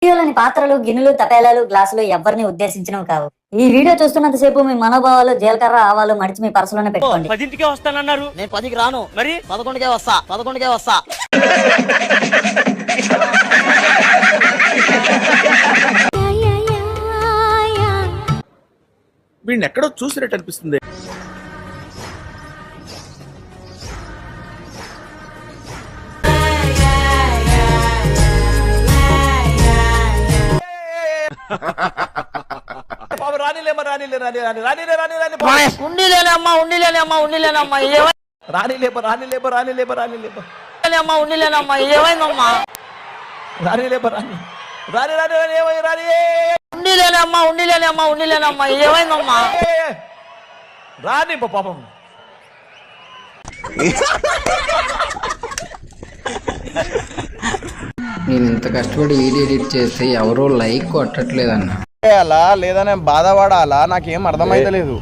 వీడియోలోని పాత్రలు, గిన్నెలు, తపేలాలు, గ్లాసులు ఎవరిని ఉద్దేశించినవి కావు. ఈ వీడియో చూస్తున్నంతసేపు మీ మనోభావాలు, జీలకర్ర, ఆవాలు మడిచి మీ పర్సులోనే పెట్టుకోండి. 10ంటికే వస్తానన్నారు, నేను 10కి రాను, మరి 11కే వస్తా. వీడిని ఎక్కడో చూసినట్టు అనిపిస్తుంది. రాని పాపం. నేను ఇంత కష్టపడి వీడియో ఎడిట్ చేస్తే ఎవరో లైక్ కొట్టట్లేదన్నా. అలా లేదా నేను బాధపడాలా, నాకేం అర్థమైతలేదు.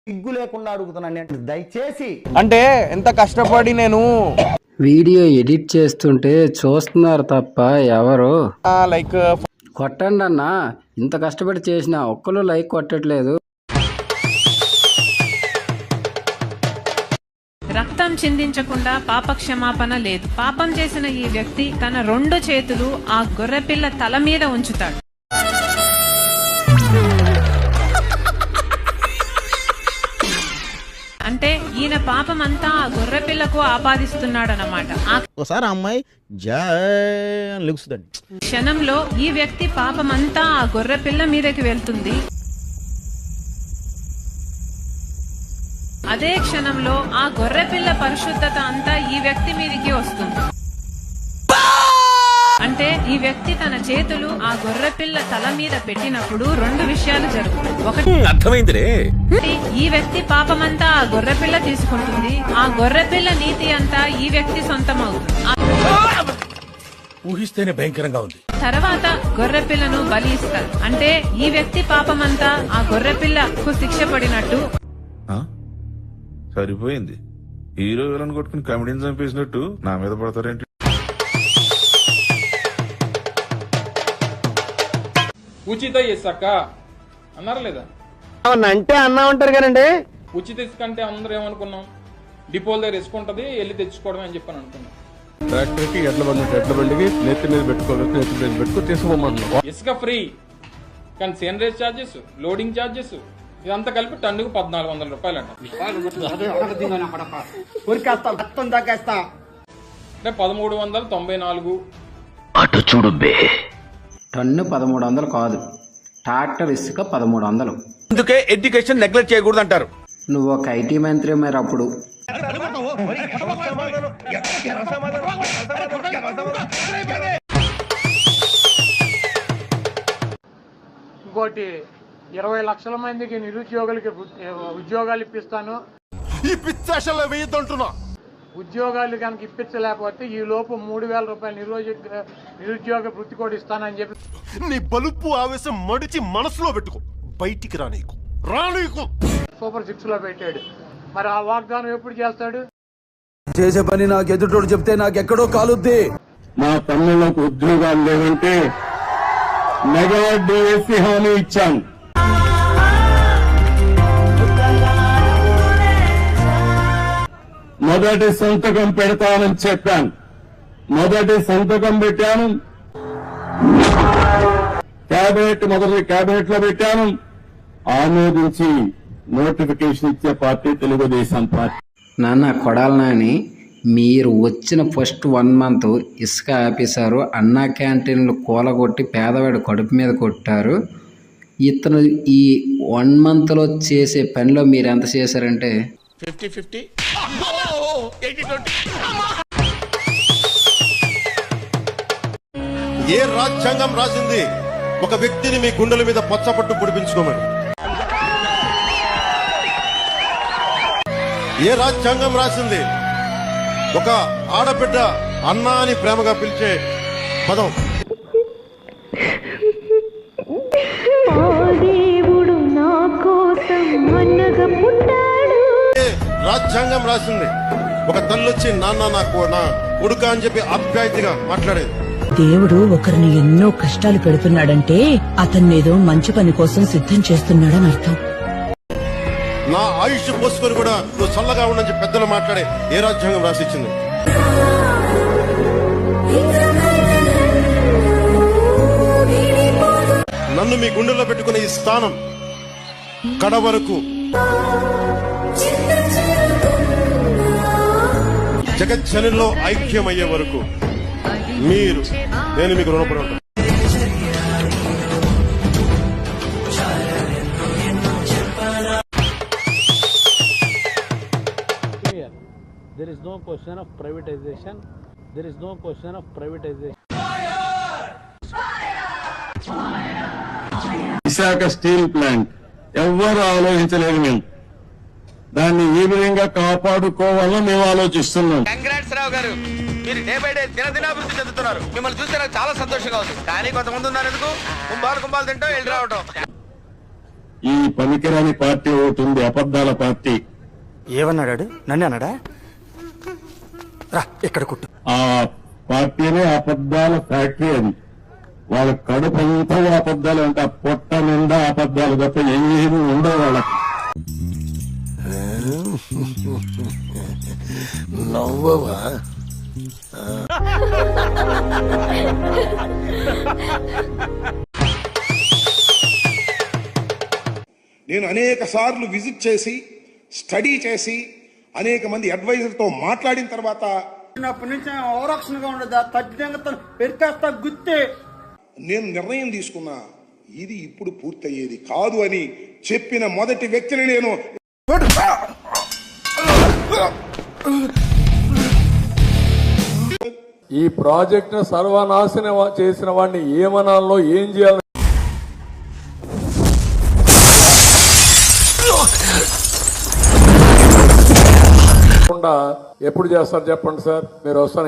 సిగ్గు లేకుండా అడుగుతున్నాను దయచేసి. అంటే ఎంత కష్టపడి నేను వీడియో ఎడిట్ చేస్తుంటే చూస్తున్నారు తప్ప ఎవరు లైక్ కొట్టండి అన్నా. ఇంత కష్టపడి చేసిన ఒక్కరు లైక్ కొట్టట్లేదు. రక్తం చిందించకుండా పాప క్షమాపణ లేదు. పాపం చేసిన ఈ వ్యక్తి తన 2 చేతులు ఆ గొర్రెపిల్ల తల మీద ఉంచుతాడు. అంటే ఈయన పాపం అంతా ఆ గొర్రెపిల్లకు ఆపాదిస్తున్నాడన్నమాట. ఒకసారి అమ్మాయి క్షణంలో ఈ వ్యక్తి పాపం అంతా ఆ గొర్రెపిల్ల మీదకి వెళ్తుంది. అదే క్షణంలో ఆ గొర్రెపిల్ల పరిశుద్ధత అంతా ఈ వ్యక్తి మీదకి వస్తుంది. అంటే ఈ వ్యక్తి తన చేతులు ఆ గొర్రెపిల్ల తల మీద పెట్టినప్పుడు 2 విషయాలు జరుగుతాయి. ఒకటి, అర్థమైందిరే, ఈ వ్యక్తి పాపమంతా ఆ గొర్రెపిల్ల తీసుకుంటుంది. ఆ గొర్రెపిల్ల నీతి అంతా ఈ వ్యక్తి సొంతమవుతుంది. ఊహిస్తేనే భయంకరంగా ఉంది. తర్వాత గొర్రెపిల్లను బలి ఇస్తారు. అంటే ఈ వ్యక్తి పాపమంతా ఆ గొర్రెపిల్లకు శిక్ష పడినట్టు. సరిపోయింది. హీరో విలన్ కొట్టుకుని కమెడీని చంపేసినట్టు నా మీద పడతారేంటి? ఉచిత ఇసుక అన్నారా లేదా? అంటే అన్నా ఉంటారు కదండి. ఉచిత ఇసుక అంటే అందరూ ఏమనుకున్నాం, డిపోల దగ్గర ఇసుక ఉంటది, వెళ్ళి తెచ్చుకోవడం అని చెప్పని అనుకున్నాం. ట్రాక్టర్కి ఎడ్ల బండికి నెత్తి మీద పెట్టుకో తీసుకోమన్నాం. ఇసుక ఫ్రీ, కానీ సేనరేజ్ ఛార్జెస్, లోడింగ్ ఛార్జెస్ ఇదంతా కలిపి టన్నుకు 1400 రూపాయలు అంట. అంటే 1394. అటు చూడు బే, టన్ను 1300 కాదు, ట్రాక్టర్ ఇసుక 1300. అందుకే ఎడ్యుకేషన్ నెగ్లెక్ట్ చేయకూడదు అంటారు. నువ్వు ఒక ఐటీ మంత్రి మరి అప్పుడు. ఇంకోటి 20 లక్షల మందికి నిరుద్యోగులకి ఉద్యోగాలు ఇప్పిస్తాను. ఈ పిచ్చాషల్లో వేయొద్దంటున్నా. ఉద్యోగాలు కనుక ఇప్పించలేకపోతే ఈ లోపు 3000 రూపాయలు నిరుద్యోగ వృత్తి కూడా ఇస్తానని చెప్పి నీ బలుపు ఆవేశం మడిచి మనసులో పెట్టుకో, బయటికి రానీకు. సూపర్ 6 లో పెట్టాడు. మరి ఆ వాగ్దానం ఎప్పుడు చేస్తాడు? చేసే పని నాకు ఎదుటోడు చెప్తే నాకెక్కడో కాలుద్ది. మా తమ్ముళ్ళకు ఉద్యోగాలు లేవంటే మెగా డిఎస్సి హామీ ఇచ్చాను. మొదటి సంతకం పెడతానని చెప్పాను. మొదటి సంతకం పెట్టాను. క్యాబినెట్ లో పెట్టాను. ఆమోదించి నోటిఫికేషన్ ఇచ్చే పార్టీ తెలుగుదేశం పార్టీ. నాన్న కొడాలి నాని, మీరు వచ్చిన ఫస్ట్ 1 మంత్ ఇసుక ఆపేశారు, అన్నా క్యాంటీన్లు కూలగొట్టి పేదవాడి కడుపు మీద కొట్టారు. ఇతను ఈ 1 మంత్లో చేసే పనిలో మీరు ఎంత చేశారంటే 50-50. ఏ రాజ్యాంగం రాసింది ఒక వ్యక్తిని మీ గుండెల మీద పచ్చపట్టు పొడిపించుకోమని? ఏ రాజ్యాంగం రాసింది ఒక ఆడబిడ్డ అన్నా అని ప్రేమగా పిలిచే పదం? రాజ్యాంగం రాసింది ఒక తల్లి వచ్చి నాన్న నా కొడుక అని చెప్పి ఆప్యాయతగా మాట్లాడేది. దేవుడు ఒకరిని ఎన్నో కష్టాలు పెడుతున్నాడంటే అతన్నేదో మంచి పని కోసం సిద్ధం చేస్తున్నాడని అర్థం. నా ఆయుష్ పోసుకొని కూడా నువ్వు చల్లగా ఉండని చెప్పి పెద్దలు మాట్లాడే ఏ రాజ్యాంగం రాసిచ్చింది? నన్ను మీ గుండెల్లో పెట్టుకునే ఈ స్థానం కడ వరకు జగజ్జనంలో ఐక్యమయ్యే వరకు నేను మీకు రుణపడి ఉంటాను. There is no question of privatization. There is no question of privatization. Visakha steel plant ఎవ్వరు ఆలోచించలేదు. మేము దాన్ని ఈ విధంగా కాపాడుకోవాలని మేము ఆలోచిస్తున్నాం. కంగ్రాట్స్ రావు గారు, మీరు డే బై డే దినదినాభివృద్ధి చెందుతున్నారు. మిమ్మల్ని చూస్తే నాకు చాలా సంతోషంగా ఉంది. కానీ కొంతమంది ఉన్నారు ఎందుకు కుంభాలు తింటూ వెళ్ళి రావటం. ఈ పనికిరాని పార్టీ ఒకటి ఉంది, అబద్ధాల పార్టీ. ఏమన్నాడు? నన్ను అన్నాడా? ఇక్కడ కుట్టు. ఆ పార్టీనే అబద్ధాల ఫ్యాక్టరీ. అది వాళ్ళ కడుపు అంతా అబద్ధాలు, అంటే ఆ పొట్ట నిండా అబద్ధాలు తప్ప ఏమీ ఉండవు వాళ్ళకి. నవ్వవా? నేను అనేక సార్లు విజిట్ చేసి స్టడీ చేసి అనేక మంది అడ్వైజర్తో మాట్లాడిన తర్వాత నేను నిర్ణయం తీసుకున్నా, ఇది ఇప్పుడు పూర్తయ్యేది కాదు అని చెప్పిన మొదటి వ్యక్తిని నేను. ఈ ప్రాజెక్ట్ ను సర్వనాశనం చేసిన వాడిని ఏమనాలో ఏం చేయాలి ఎప్పుడు చేస్తారు చెప్పండి సార్. మీరు వస్తాను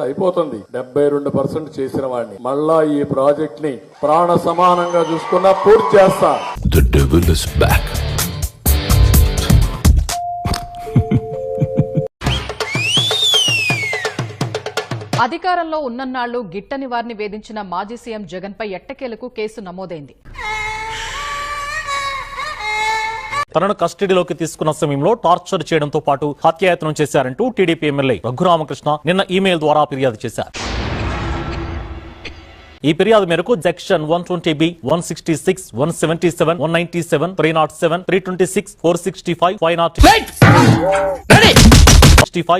అయిపోతుంది 72% చేసిన వాడిని మళ్ళా ఈ ప్రాజెక్ట్ ని ప్రాణ సమానంగా చూసుకున్నా పూర్తి చేస్తా. The devil is back. అధికారంలో ఉన్నన్నాళ్లు గిట్టని వారిని వేధించిన మాజీ సీఎం జగన్ పై ఎట్టకేలకు కేసు నమోదైంది. తనను కస్టడీలోకి తీసుకున్న సమయంలో టార్చర్ చేయడంతో పాటు హత్యాయత్నం చేశారంటూ టీడీపీ ఎమ్మెల్యే రఘురామకృష్ణ నిన్న ఈమెయిల్ ద్వారా ఫిర్యాదు చేశారు. ఈ ఫిర్యాదు మేరకు సెక్షన్ 120B, 166, 177, 197, 307, 326, 465,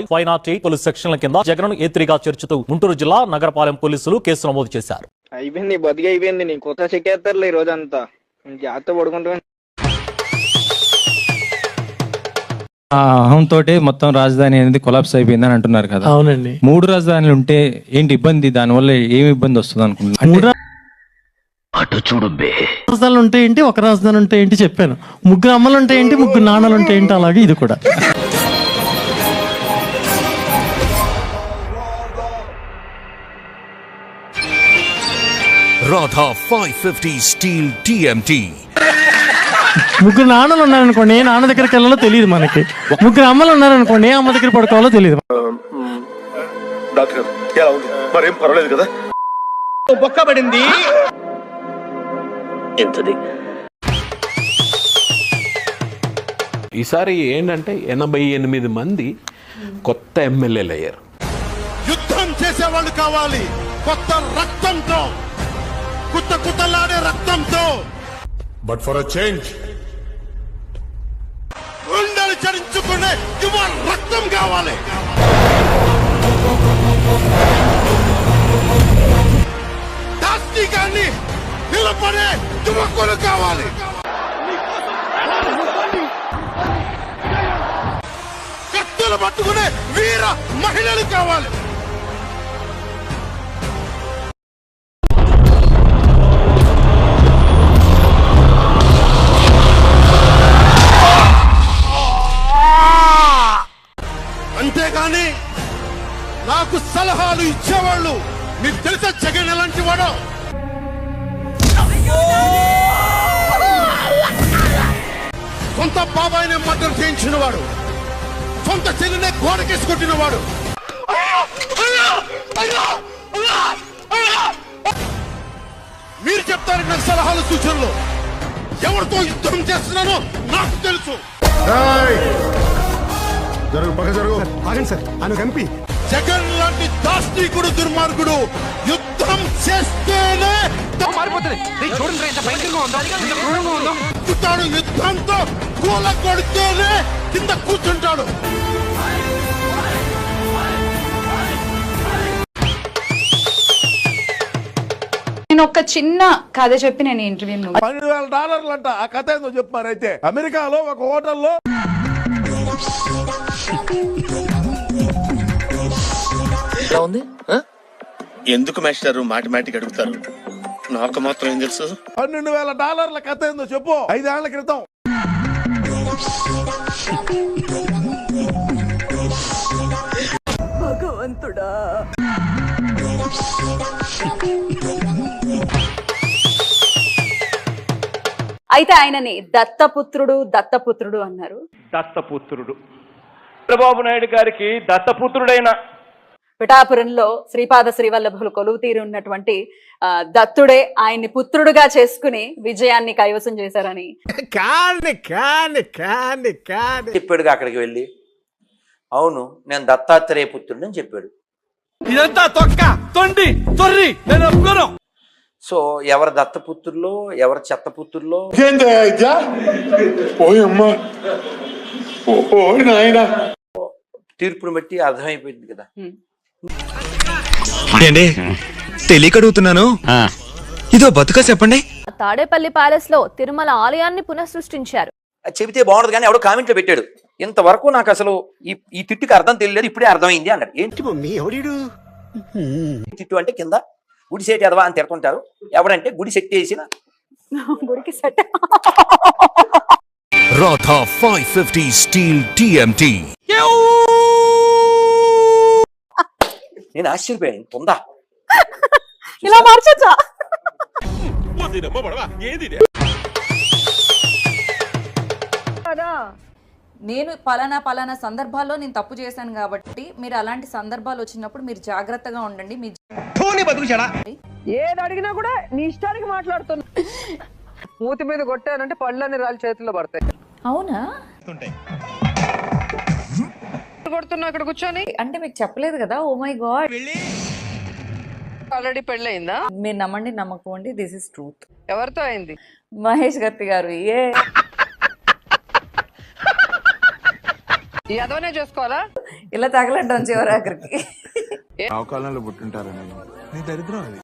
508 పోలీసు సెక్షన్ల కింద జగన్ను ఏత్రిగా చేర్చుతూ గుంటూరు జిల్లా నగరపాలెం పోలీసులు కేసు నమోదు చేశారు. అయిపోయింది, బతికి అయిపోయింది. నీ కొత్త చెక్కేస్తారులే ఈ రోజంతా. జాగ్రత్త పడుకుంటా. అహంతో మొత్తం రాజధాని అనేది కొలాప్స్ అయిపోయింది అని అంటున్నారు కదా. అవునండి. 3 రాజధానులు ఉంటే ఏంటి ఇబ్బంది? దానివల్ల ఏమి ఇబ్బంది వస్తుంది అనుకుంటున్నారు? అటు చూడు బే. రాజధానులు ఉంటే ఏంటి, ఒక రాజధాని ఉంటే ఏంటి చెప్పాను. 3 అమ్మలు ఉంటే ఏంటి, 3 నాన్నలు ఉంటే ఏంటి, అలాగే ఇది కూడా. Radha 550 steel TMT. 3 నాన్నలు ఉన్నారనుకోండి, ఏ నాన్న దగ్గరికి వెళ్ళాలో తెలియదు మనకి. 3 అమ్మలు ఉన్నారనుకోండి, ఏ అమ్మ దగ్గర పడుకోవాలో తెలియదు. డాక్టర్ ఎలా ఉంది? మరేం పర్వాలేదు కదా? బొక్కబడింది. ఈసారి ఏంటంటే 88 మంది కొత్త ఎమ్మెల్యేలు అయ్యారు. యుద్ధం చేసేవాళ్ళు కావాలి, కొత్త రక్తంతో, కుత్తలాడే రక్తంతో. బట్ ఫర్ అ చేంజ్ గుండెలు చరించుకునే యువ రక్తం కావాలి. దాష్టికాన్ని నిలబడే యువకులు కావాలి. కత్తులు పట్టుకునే వీర మహిళలు కావాలి. అంతేగాని నాకు సలహాలు ఇచ్చేవాళ్ళు మీకు తెలుసా జగన్ ఎలాంటి వాడో? సొంత బాబాయిని మర్డర్ చేయించిన వాడు, సొంత చెల్లినే గోడకేసి కొట్టినవాడు. మీరు చెప్తారు నాకు సలహాలు సూచనలు. ఎవరితో యుద్ధం చేస్తున్నానో నాకు తెలుసు. జరుగు పక్క జరుగు. ఆగండి సార్, ఆయన కంపి. జగన్ లాంటి దాష్టీకుడు దుర్మార్గుడు యుద్ధం చేస్తేనే కూర్చుంటాడు. యుద్ధంతో కూల కొడితేనే కింద కూర్చుంటాడు. నేను ఒక చిన్న కథ చెప్పి నేను ఇంటర్వ్యూ $12,000 అంట. ఆ కథ ఏందో చెప్పారైతే. అమెరికాలో ఒక హోటల్లో ఉంది. ఎందుకు మాస్టారు మాటిమాటికి అడుగుతారు? నాకు మాత్రం ఏం తెలుసు? $12,000 కథ ఏందో చెప్పు. 5 ఏళ్ల క్రితం భగవంతుడా. అయితే ఆయనని దత్తపుత్రుడు అన్నారు. దత్తపుత్రుడు చంద్రబాబు నాయుడు గారికి దత్తపుత్రుడైన పిఠాపురంలో శ్రీపాద శ్రీవల్లభులు కొలువు తీరి ఉన్నటువంటి దత్తుడే ఆయన్ని పుత్రుడుగా చేసుకుని విజయాన్ని కైవసం చేశారని చెప్పాడుగా అక్కడికి వెళ్ళి. అవును, నేను దత్తాత్రేయ పుత్రుడు అని చెప్పాడు. ఇదంతా తొక్క తొండి తొర్రి నేను ఒప్పుకోను. సో ఎవరు దత్తపుత్రుల్లో ఎవరు చెత్తపుత్రుల్లో తీర్పును బట్టి అర్థమైపోయింది కదా. తెలియక అడుగుతున్నాను, ఇదో బతుక చెప్పండి. తాడేపల్లి ప్యాలెస్ లో తిరుమల ఆలయాన్ని పునఃసృష్టించారు. చెబితే బాగుండదు కానీ ఎవడో కామెంట్లో పెట్టాడు, ఇంతవరకు నాకు అసలు ఈ తిట్టుకి అర్థం తెలియలేదు, ఇప్పుడే అర్థమైంది అన్నాడు. ఏంటి మమ్మీ ఎవడు తిట్టు అంటే కింద గుడి సెట్ ఎదవా అని తిడుతుంటారు. ఎవడంటే గుడి సెట్ చేసిన గుడికి సెట్ రాథా 550 స్టీల్ టీఎంటీ. నేను ఆశ్చర్యపోయాను. పొందా ఇలా మార్చొచ్చా? నేను పలానా సందర్భాల్లో నేను తప్పు చేశాను కాబట్టి మీరు అలాంటి సందర్భాలు వచ్చినప్పుడు మీరు జాగ్రత్తగా ఉండండి. మీ ఏది అడిగినా కూడా నీ ఇష్టానికి మాట్లాడుతున్నా. మూతి మీద కొట్టానంటే పళ్ళని రాళ్ళు చేతుల్లో పడతాయి. అవునా? కొడుతున్నా అక్కడ కూర్చొని. అంటే మీకు చెప్పలేదు కదా. ఓ మై గాడ్, ఆల్రెడీ పెళ్ళయిందా? మీరు నమ్మండి నమ్మకండి, దిస్ ఇస్ ట్రూత్. ఎవరితో అయింది? మహేష్ గత్తి గారు. అదవనే చేసుకోవాలా? ఇలా తగలడ్డాం చివరి ఆఖరికి. అవకాలంలో పుట్టుంటారని నీ దరిద్రం అది.